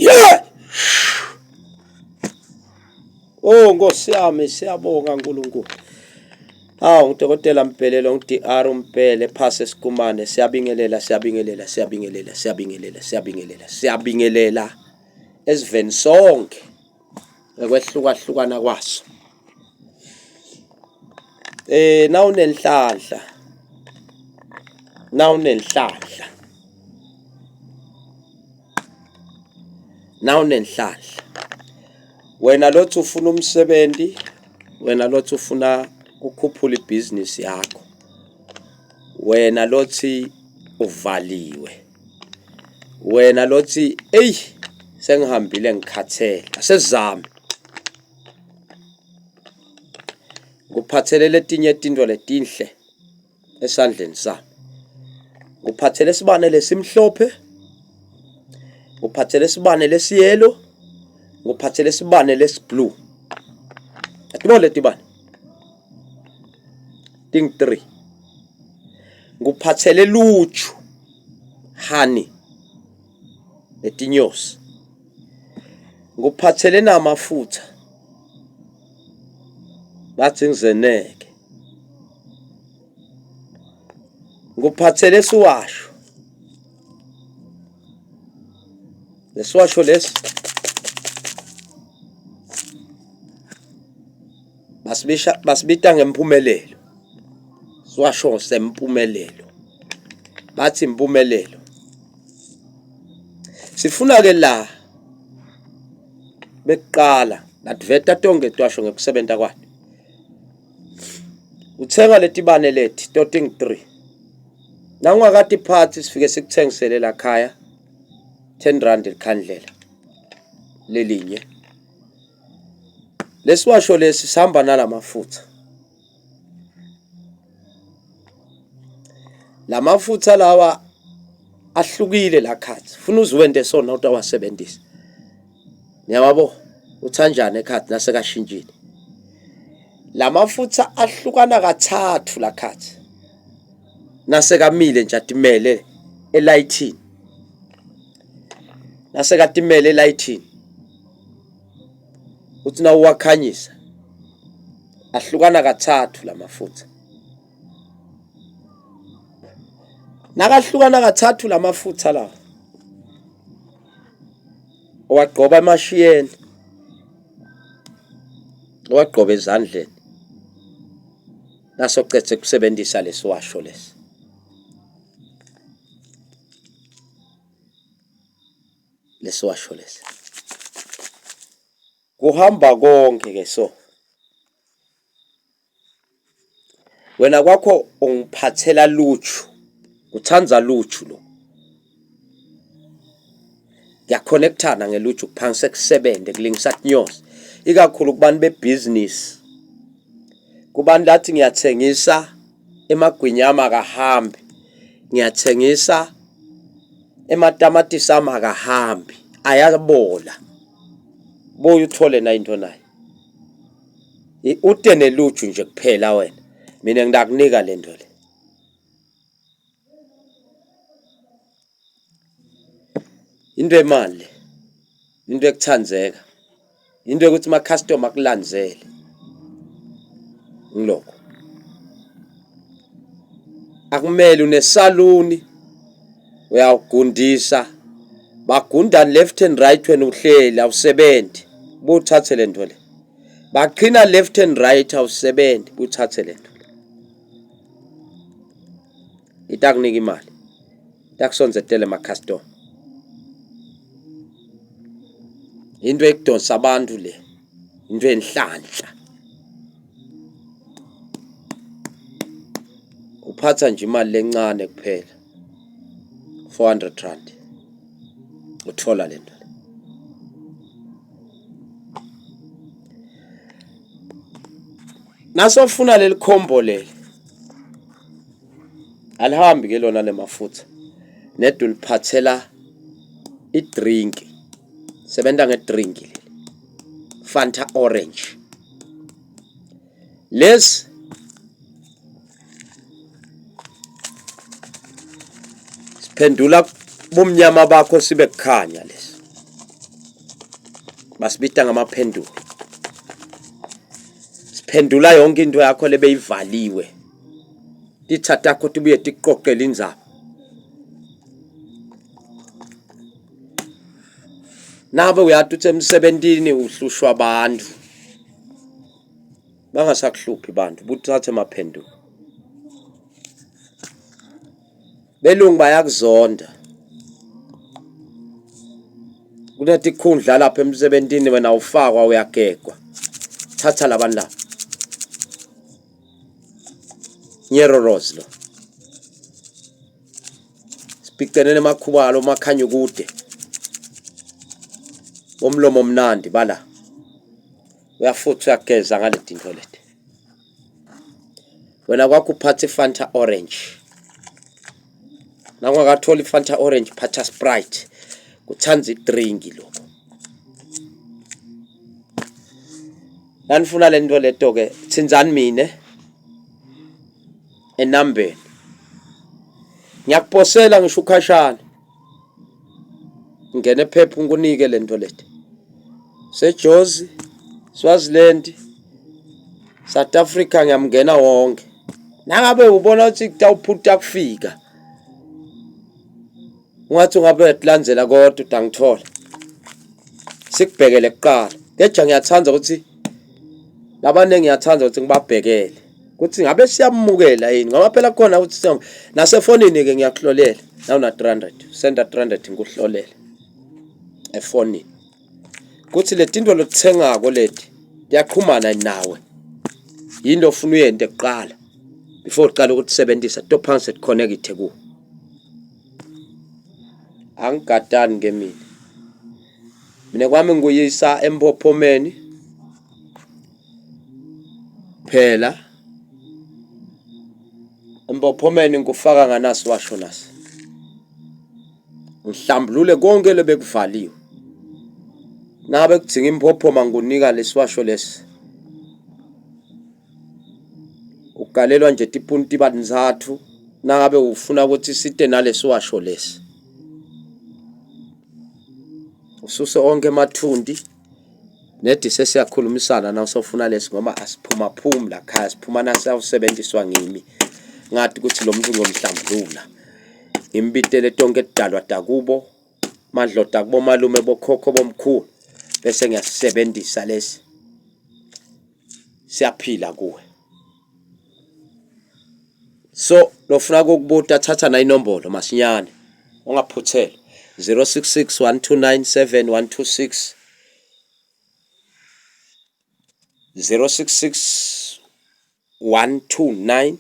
Yeah! Oh Nkosi yami siyabonga uNkulunkulu. Ngudokotela Mpelelo ngu-DR uMpele phase Sikumane siyabingelela esiveni sonke ekwehlukahlukana kwaso. Nawunenhlanhla wena lothi ufuna umsebenzi, wena lothi ufuna ukukhuphula ibhizinisi yakho, wena lothi uvaliwe, wena lothi sengihambile ngikhathele, asezame nguphathelele etinye izinto letinhle esandleni sami. Nguphathele isibane lesimhlophe, nguphathele isibane lesiyelo, nguphathele isibane lesiblue. Atibona leti bani ting 3. Nguphathele luju honey letinyosi. Nguphathele namafutha bathi ngizeneke. Nguphathele siwasho, lesiwasho lesi basibita ngempumelelo. Siwasho sempumelelo, bathi impumelelo. Sifuna ke la beqala adveta tonke twasho ngekusebenza kwakhe. Uthenga letibane lethi toting 3. Nangwakati phathi sifike sikuthengisele la khaya 10 rand ikhandlela lelinye. Lesiwasho lesi sihamba nalamafutha. Lamafutha lawa ahlukile la khathi. Ufuna uziwende sona utawasebenzisa. Ngiyababo uthanjana ekhathi nasekashintshile. Lamafutha ahlukana kathathu la khathi. Nasekamile nje atimele elightini. Nasekatimele elightini. Uthi na uwakhanyisa ahlukana kathathu lamafutha. Nakahlukana kathathu lamafutha lawo owagqoba emashiyeni, owagqoba ezandleni, nasocetse kusebenzisa lesiwasho lesi. Lesiwasho lesi kuhamba konke ke so. Wena kwakho ungiphathela luju, uthanza luju lo. Ngiyaconnectana ngeluju kuphangise kusebenze kulingisa tinyosi. Ikakhulu kubantu bebusiness. Kubantu lathi ngiyathengisa emagwinyama akahambi. Ngiyathengisa ematamatisi ami akahambi, ayabola. Boye uthole na into nayo. Ute neluju nje kuphela wena. Mina ngidakunika lento le. Into emali, into ekuthandzeka, into ukuthi ama customer akulandzele. Ngiloko. Akumele unesaluni uyawugundisa, bagunda left and right wena uhleli awusebenzi, buthathe lento le. Baqhina left and right awusebenzi, buthathe lento. Itakunika imali. Takusonzetele ama customer. Into ekudonsa abantu le, into enhlanhla. Uphatha nje imali lencane kuphela. 400 rand. Uthola lento. Nasofuna leli combo leli. Alihambi ke lona lemafutha. Nedwa uliphathela idrink. Sebenza ngedrink leli. Fanta orange. Les siphendula bomnyama bakho sibe kukhanya lesi. basibita ngamaphendulo. Siphendula yonke into yakho lebeyivaliwe. Ithatha akho tubuye tiqoqela inzaba. Nabe uyathi uthi emsebentini uhlushwa abantu. Bangasakuhluphi abantu, buthathe amaphendulo. Belungu bayakuzonda. Kunethi ikhundla lapha emsebentini wena ufakwa uyagegwa. Thatha labantu laba. Nyerorozi lo. Sibhicenene emakhubalo makhanya kude. Omlomo omnandi bala. Uyafutha uyageza ngale dinto leti. Wena kwakho uphathe Fanta orange. Nangwakathola iFanta orange phatha Sprite. Kuthanza idrink lokho. Nanifuna lento leto ke tsinzani mine enambeni. Ngiyakuposela ngisho ukhashana. Ngene phepha ngikunike lento leti. Sejozi, Swaziland, South Africa ngiyamngena wonke. Nangabe ubona ukuthi kutawuphutha kufika. Ungathi ungabe uyatlandzela kodwa udangithola. Sikubhekele kuqala. Ngeja ngiyathanda ukuthi labanenge ngiyathanda ukuthi ngibabhekele. Kuthi ngabe siyamukela yini ngoba phela khona ukuthi nasefonini ke ngiyakuhlolela. Nawuna 300, senda 300 ngikuhlolele. Efonini. Kuthi le tinto lokuthengako leti yaqhumana nawe. Yini ofuna uyente kuqala before uqala ukusebenzisa to phansi connect ku. Angigadani ke mina. Mina kwami nguyisa embophomeni. Phela embophomeni ngufaka nganasi washo nasi. Ngihlambulule konke lebekuvaliwe. Nabe kudinga imphophoma ngunika lesiwasho lesi. Ugalelwa nje tipunti banzathu nangabe ufuna ukuthi site nalesiwasho lesi. Ususe onke emathundi nedi sesiyakhulumisana na usofuna lesi ngoba asiphuma phumi la khaya siphuma nasawusebenziswa ngimi. Ngathi ukuthi lo muntu ngomhlambulula. Imbitele tonke edalwa dakubo madloda kubo malume bokhokho bomkhulu bese ngiyasebenzisa lesi. Siyaphila kuwe. So lofuna ukubuta thatha na inombolo masinyane ungaphuthela 0661297126 0661297126